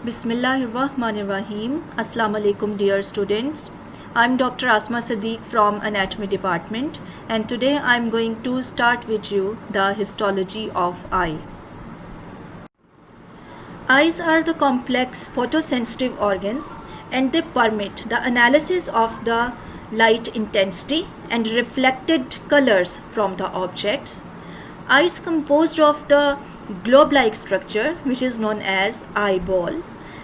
Bismillahirrahmanirrahim. Assalamu alaikum dear students. I'm Dr. Asma Sadiq from Anatomy Department, and today I'm going to start with you the histology of eye. Eyes are the complex photosensitive organs and they permit the analysis of the light intensity and reflected colors from the objects. Eyes composed of the globe-like structure which is known as eyeball,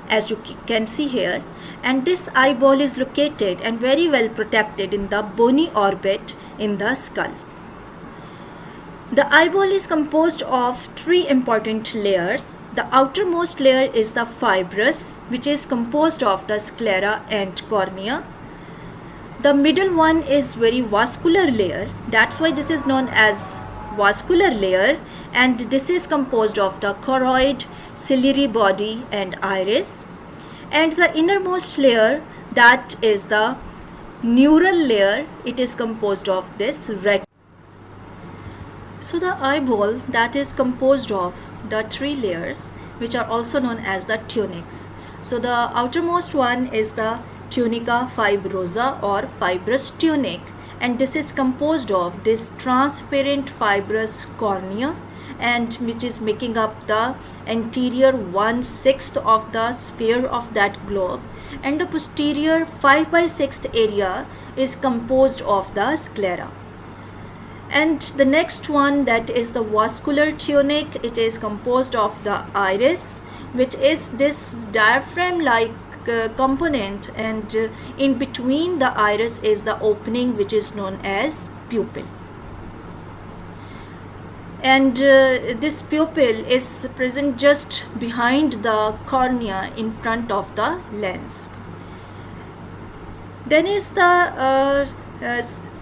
as you can see here, and this eyeball is located and very well protected in the bony orbit in the skull. The eyeball is composed of three important layers. The outermost layer is the fibrous, which is composed of the sclera and cornea. The middle one is very vascular layer, that's why this is known as vascular layer, and this is composed of the choroid, ciliary body and iris. And the innermost layer, that is the neural layer, it is composed of this retina. So the eyeball, that is composed of the three layers which are also known as the tunics. So the outermost one is the tunica fibrosa or fibrous tunic, and this is composed of this transparent fibrous cornea, and which is making up the anterior 1/6 of the sphere of that globe, and the posterior 5/6 area is composed of the sclera. And the next one, that is the vascular tunic, it is composed of the iris, which is this diaphragm like component, and in between the iris is the opening which is known as pupil. And this pupil is present just behind the cornea in front of the lens. Then is the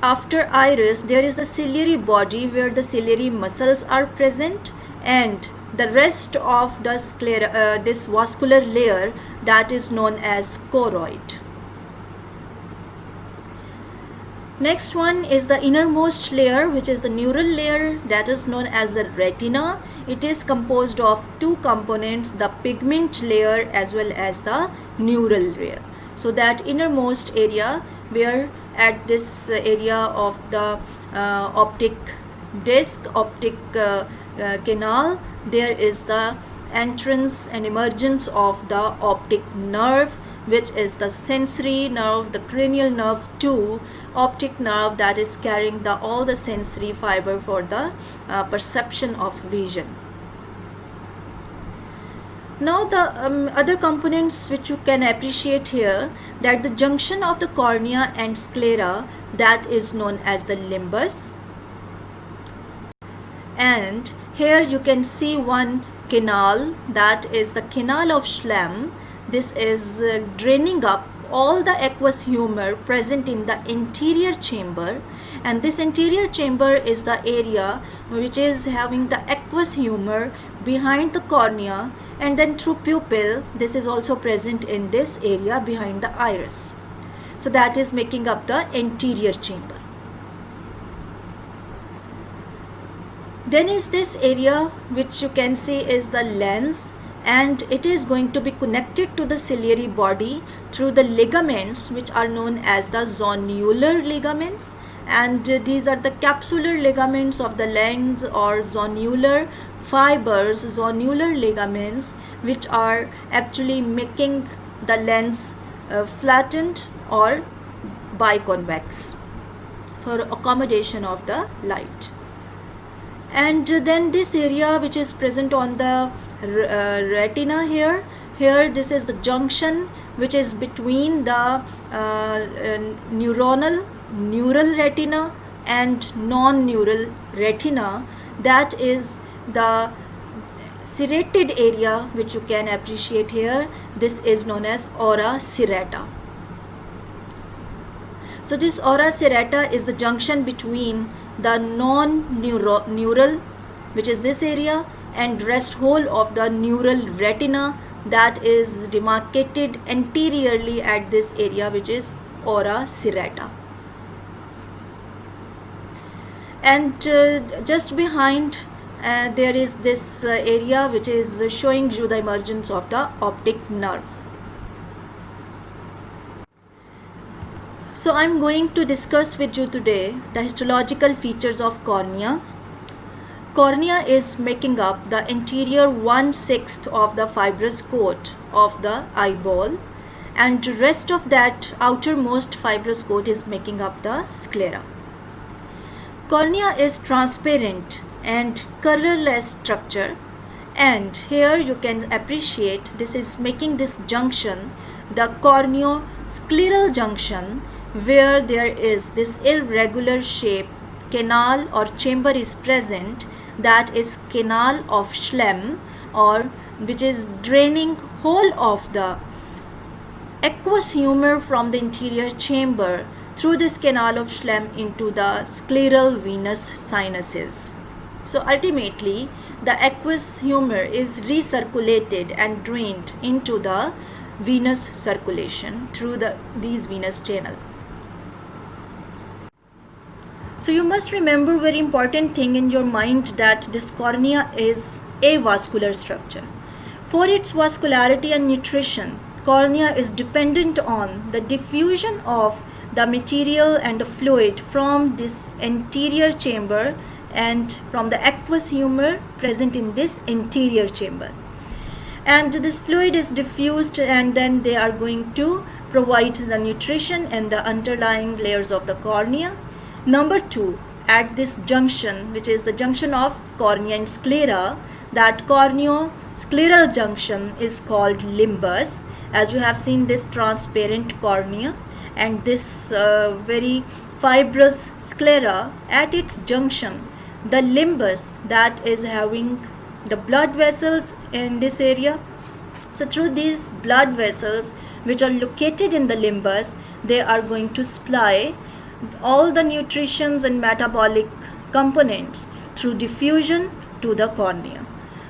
after iris, there is the ciliary body where the ciliary muscles are present, and the rest of the sclera, this vascular layer, that is known as choroid. Next one is the innermost layer, which is the neural layer, that is known as the retina. It is composed of two components, the pigment layer as well as the neural layer. So that innermost area, where at this area of the optic disc, optic canal, there is the entrance and emergence of the optic nerve, which is the sensory nerve, the cranial nerve 2, optic nerve, that is carrying all the sensory fiber for the perception of vision. Now the other components which you can appreciate here, that the junction of the cornea and sclera, that is known as the limbus. And here you can see one canal, that is the canal of Schlemm. This is draining up all the aqueous humor present in the anterior chamber, and this anterior chamber is the area which is having the aqueous humor behind the cornea, and then through pupil, this is also present in this area behind the iris. So that is making up the anterior chamber. Then is this area which you can see is the lens, and it is going to be connected to the ciliary body through the ligaments which are known as the zonular ligaments, and these are the capsular ligaments of the lens or zonular fibers, zonular ligaments, which are actually making the lens flattened or biconvex for accommodation of the light. And then this area which is present on the retina here, this is the junction which is between the neural retina and non-neural retina, that is the serrated area which you can appreciate here. This is known as ora serrata. So this ora serrata is the junction between the non-neural, which is this area, and rest whole of the neural retina, that is demarcated anteriorly at this area which is ora serrata. And just behind there is this area which is showing you the emergence of the optic nerve. So I'm going to discuss with you today the histological features of cornea. Cornea is making up the interior 1/6 of the fibrous coat of the eyeball, and the rest of that outermost fibrous coat is making up the sclera. Cornea is transparent and colorless structure, and here you can appreciate this is making this junction the corneoscleral junction, where there is this irregular shape canal or chamber is present, that is canal of Schlemm, or which is draining whole of the aqueous humor from the interior chamber through this canal of Schlemm into the scleral venous sinuses. So ultimately the aqueous humor is recirculated and drained into the venous circulation through these venous channels. So you must remember very important thing in your mind, that this cornea is avascular structure. For its vascularity and nutrition, cornea is dependent on the diffusion of the material and the fluid from this anterior chamber and from the aqueous humor present in this interior chamber. And this fluid is diffused, and then they are going to provide the nutrition and the underlying layers of the cornea. Number 2, at this junction, which is the junction of cornea and sclera, that corneoscleral junction is called limbus. As you have seen this transparent cornea and this very fibrous sclera, at its junction, the limbus, that is having the blood vessels in this area. So through these blood vessels which are located in the limbus, they are going to supply all the nutritions and metabolic components through diffusion to the cornea.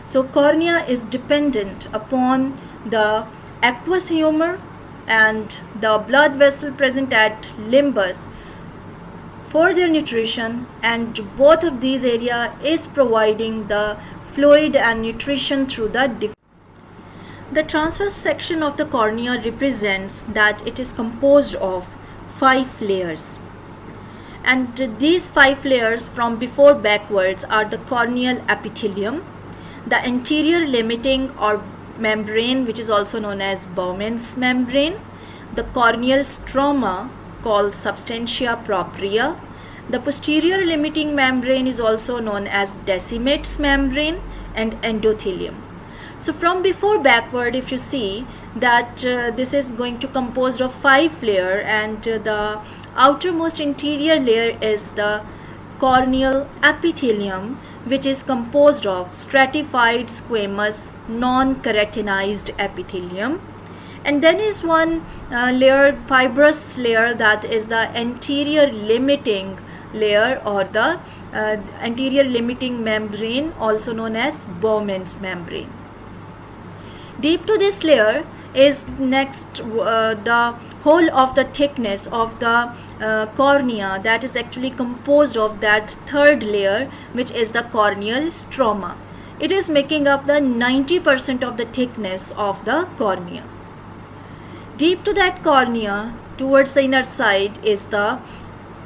So cornea is dependent upon the aqueous humor and the blood vessel present at limbus for their nutrition, and both of these area is providing the fluid and nutrition through the transverse section of the cornea represents that it is composed of 5 layers. And these 5 layers from before backwards are the corneal epithelium, the anterior limiting or membrane, which is also known as Bowman's membrane, the corneal stroma called substantia propria, the posterior limiting membrane is also known as Decimet's membrane, and endothelium. So from before backward, if you see that this is going to composed of 5 layer, and the outermost interior layer is the corneal epithelium, which is composed of stratified squamous non-keratinized epithelium, and then is one layer, fibrous layer, that is the anterior limiting layer or the anterior limiting membrane, also known as Bowman's membrane. Deep to this layer is next the whole of the thickness of the cornea, that is actually composed of that 3rd layer, which is the corneal stroma. It is making up the 90% of the thickness of the cornea. Deep to that cornea, towards the inner side, is the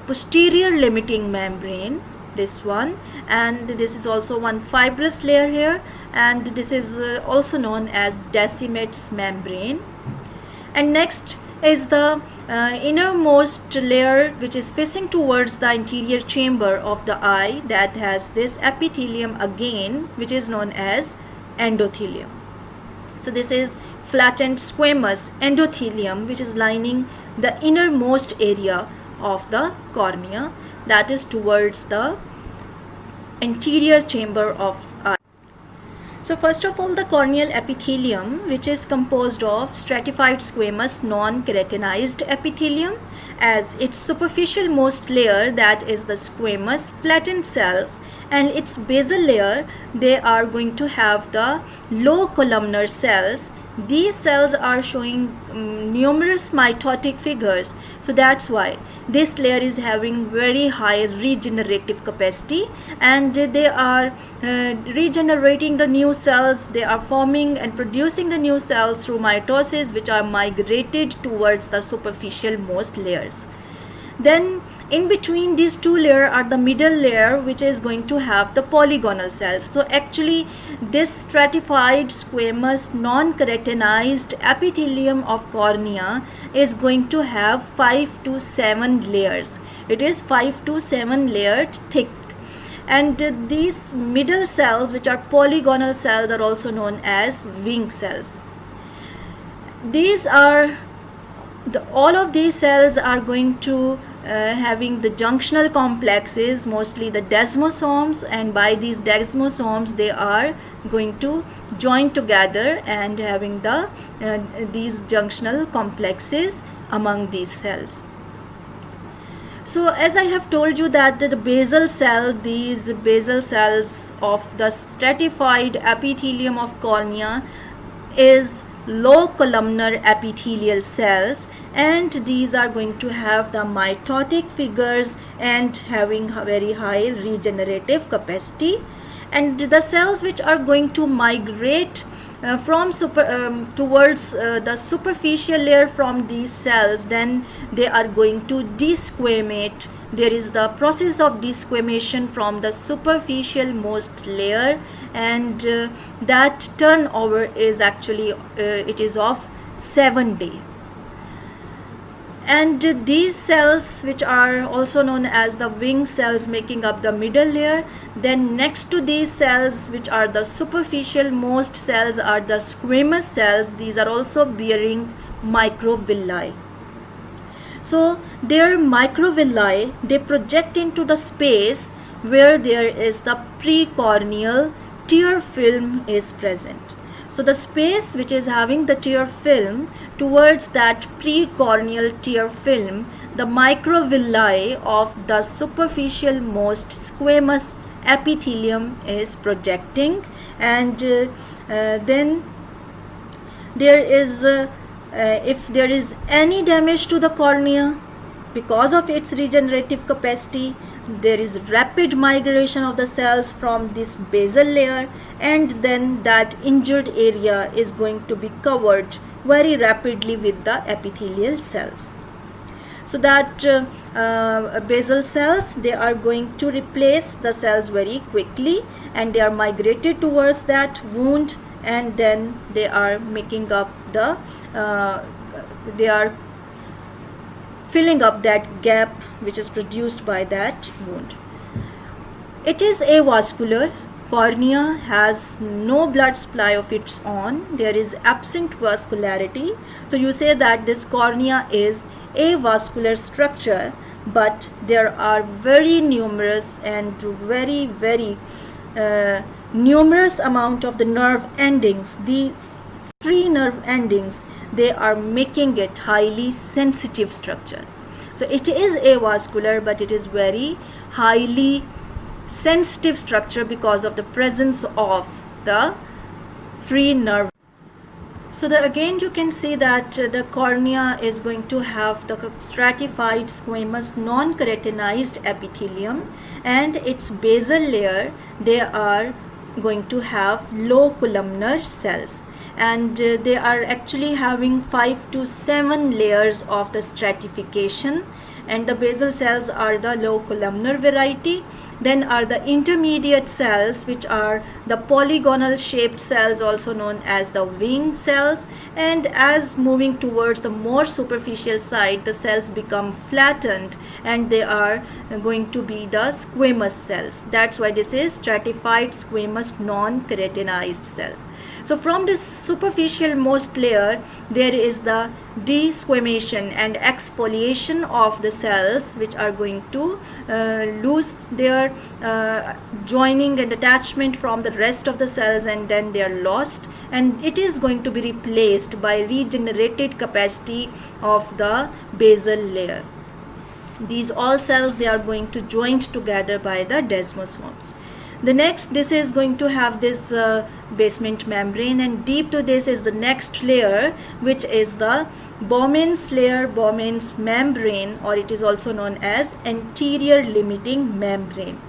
posterior limiting membrane, this one, and this is also one fibrous layer here, and this is also known as Decimet's membrane. And next is the innermost layer, which is facing towards the anterior chamber of the eye, that has this epithelium again, which is known as endothelium. So this is flattened squamous endothelium, which is lining the innermost area of the cornea, that is towards the anterior chamber of eye. So first of all, the corneal epithelium, which is composed of stratified squamous non-keratinized epithelium, as its superficial most layer, that is the squamous flattened cells, and its basal layer, they are going to have the low columnar cells, these cells are showing numerous mitotic figures. So that's why this layer is having very high regenerative capacity, and they are regenerating the new cells. They are forming and producing the new cells through mitosis, which are migrated towards the superficial most layers. Then in between these two layers are the middle layer, which is going to have the polygonal cells. So actually this stratified squamous non-keratinized epithelium of cornea is going to have 5 to 7 layers. It is 5 to 7 layered thick, and these middle cells, which are polygonal cells, are also known as wing cells. These are all of these cells are going to having the junctional complexes, mostly the desmosomes, and by these desmosomes they are going to join together and having the these junctional complexes among these cells. So as I have told you that the basal cell, these basal cells of the stratified epithelium of cornea is low columnar epithelial cells, and these are going to have the mitotic figures and having a very high regenerative capacity. And the cells which are going to migrate towards the superficial layer from these cells, then they are going to desquamate. There is the process of desquamation from the superficial most layer, and that turnover is actually it is of 7 days. And these cells, which are also known as the wing cells, making up the middle layer. Then next to these cells, which are the superficial most cells, are the squamous cells. These are also bearing microvilli. So their microvilli, they project into the space where there is the precorneal tear film is present. So the space which is having the tear film, towards that precorneal tear film, the microvilli of the superficial most squamous epithelium is projecting, and then there is if there is any damage to the cornea, because of its regenerative capacity, there is rapid migration of the cells from this basal layer, and then that injured area is going to be covered very rapidly with the epithelial cells. So that basal cells, they are going to replace the cells very quickly, and they are migrated towards that wound, and then they are making up the they are filling up that gap which is produced by that wound. It is avascular. Cornea has no blood supply of its own. There is absent vascularity. So you say that this cornea is avascular structure, but there are very numerous and very numerous amount of the nerve endings. These free nerve endings, they are making it highly sensitive structure. So it is avascular, but it is very highly sensitive structure because of the presence of the free nerve. So again you can see that the cornea is going to have the stratified squamous non-keratinized epithelium, and its basal layer, they are going to have low columnar cells, and they are actually having 5 to 7 layers of the stratification, and the basal cells are the low columnar variety. Then are the intermediate cells, which are the polygonal shaped cells, also known as the wing cells, and as moving towards the more superficial side, the cells become flattened and they are going to be the squamous cells. That's why this is stratified squamous non-keratinized cell. So from this superficial most layer, there is the desquamation and exfoliation of the cells, which are going to lose their joining and attachment from the rest of the cells, and then they are lost, and it is going to be replaced by regenerated capacity of the basal layer. These all cells, they are going to join together by the desmosomes. The next, this is going to have this basement membrane, and deep to this is the next layer, which is the Bowman's layer, Bowman's membrane, or it is also known as anterior limiting membrane.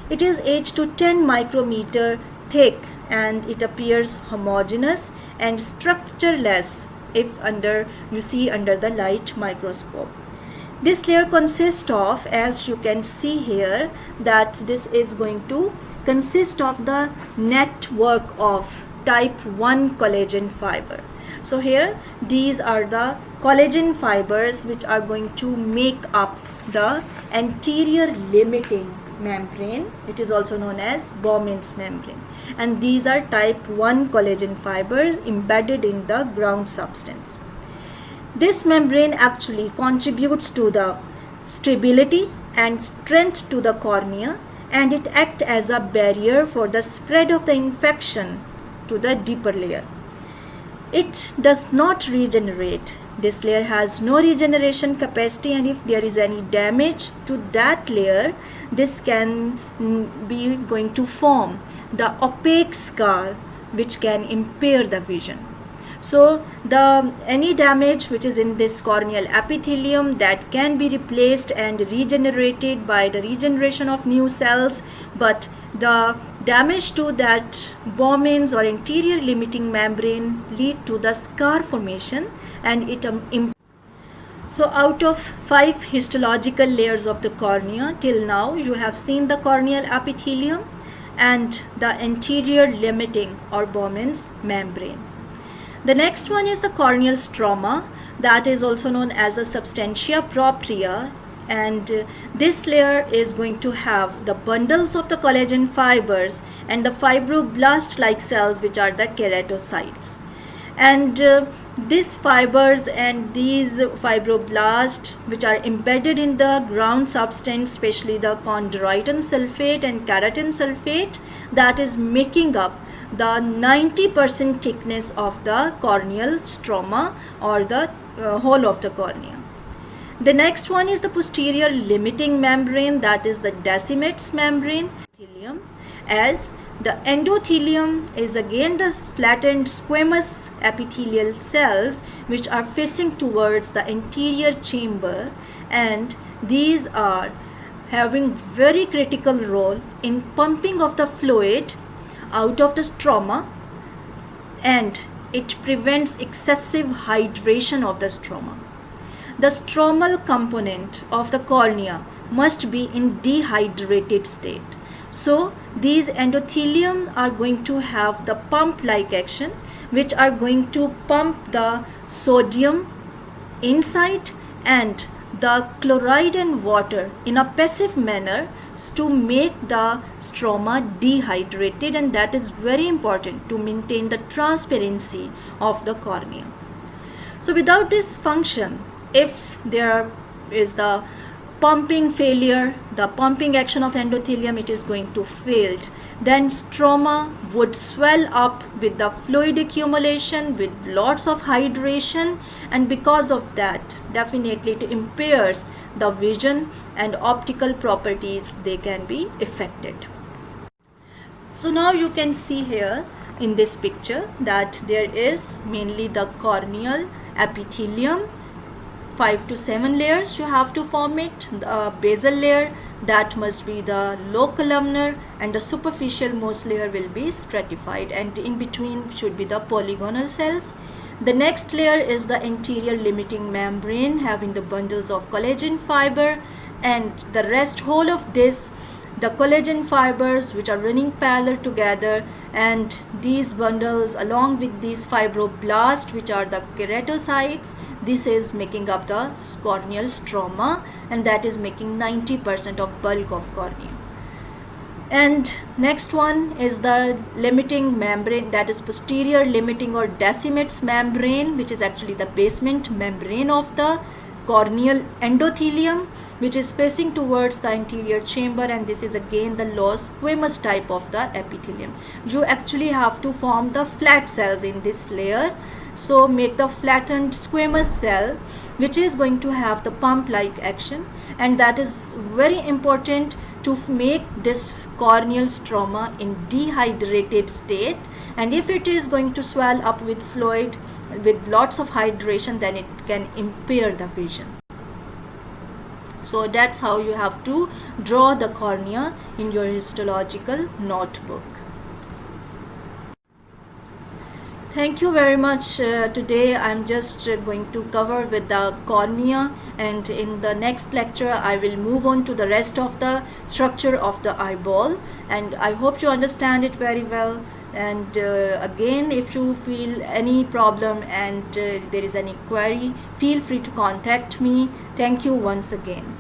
It is 8 to 10 micrometer thick, and it appears homogeneous and structureless if you see under the light microscope. This layer consists of, as you can see here, that this is going to consist of the network of type 1 collagen fiber. So here these are the collagen fibers which are going to make up the anterior limiting membrane. It is also known as Bowman's membrane, and these are type 1 collagen fibers embedded in the ground substance. This membrane actually contributes to the stability and strength to the cornea, and it acts as a barrier for the spread of the infection to the deeper layer. It does not regenerate. This layer has no regeneration capacity, and if there is any damage to that layer, this can be going to form the opaque scar which can impair the vision. So any damage which is in this corneal epithelium, that can be replaced and regenerated by the regeneration of new cells, but the damage to that Bowman's or anterior limiting membrane lead to the scar formation, and it so out of 5 histological layers of the cornea, till now you have seen the corneal epithelium and the anterior limiting or Bowman's membrane. The next one is the corneal stroma, that is also known as the substantia propria, and this layer is going to have the bundles of the collagen fibers and the fibroblast like cells, which are the keratocytes. And these fibers and these fibroblasts, which are embedded in the ground substance, especially the chondroitin sulfate and keratin sulfate, that is making up the 90% thickness of the corneal stroma or the whole of the cornea. The next one is the posterior limiting membrane, that is the Descemet's membrane. As the endothelium is again the flattened squamous epithelial cells which are facing towards the anterior chamber, and these are having very critical role in pumping of the fluid out of the stroma, and it prevents excessive hydration of the stroma. The stromal component of the cornea must be in dehydrated state. So these endothelium are going to have the pump-like action, which are going to pump the sodium inside and the chloride and water in a passive manner to make the stroma dehydrated, and that is very important to maintain the transparency of the cornea. So without this function, if there is the pumping failure, the pumping action of endothelium, it is going to fail. Then stroma would swell up with the fluid accumulation, with lots of hydration, and because of that, definitely it impairs the vision and optical properties, they can be affected. So now you can see here in this picture that there is mainly the corneal epithelium, 5 to 7 layers you have to form it. The basal layer, that must be the low columnar, and the superficial most layer will be stratified, and in between should be the polygonal cells. The next layer is the anterior limiting membrane having the bundles of collagen fiber, and the rest whole of this, the collagen fibers which are running parallel together, and these bundles along with these fibroblasts which are the keratocytes, this is making up the corneal stroma, and that is making 90% of bulk of cornea. And next one is the limiting membrane, that is posterior limiting or Descemet's membrane, which is actually the basement membrane of the corneal endothelium, which is facing towards the anterior chamber, and this is again the low squamous type of the epithelium. You actually have to form the flat cells in this layer, so make the flattened squamous cell which is going to have the pump like action, and that is very important to make this corneal stroma in dehydrated state, and if it is going to swell up with fluid with lots of hydration, then it can impair the vision. So that's how you have to draw the cornea in your histological notebook. Thank you very much. Today I'm just going to cover with the cornea, and in the next lecture I will move on to the rest of the structure of the eyeball, and I hope you understand it very well. And again, if you feel any problem and there is any query, feel free to contact me. Thank you once again.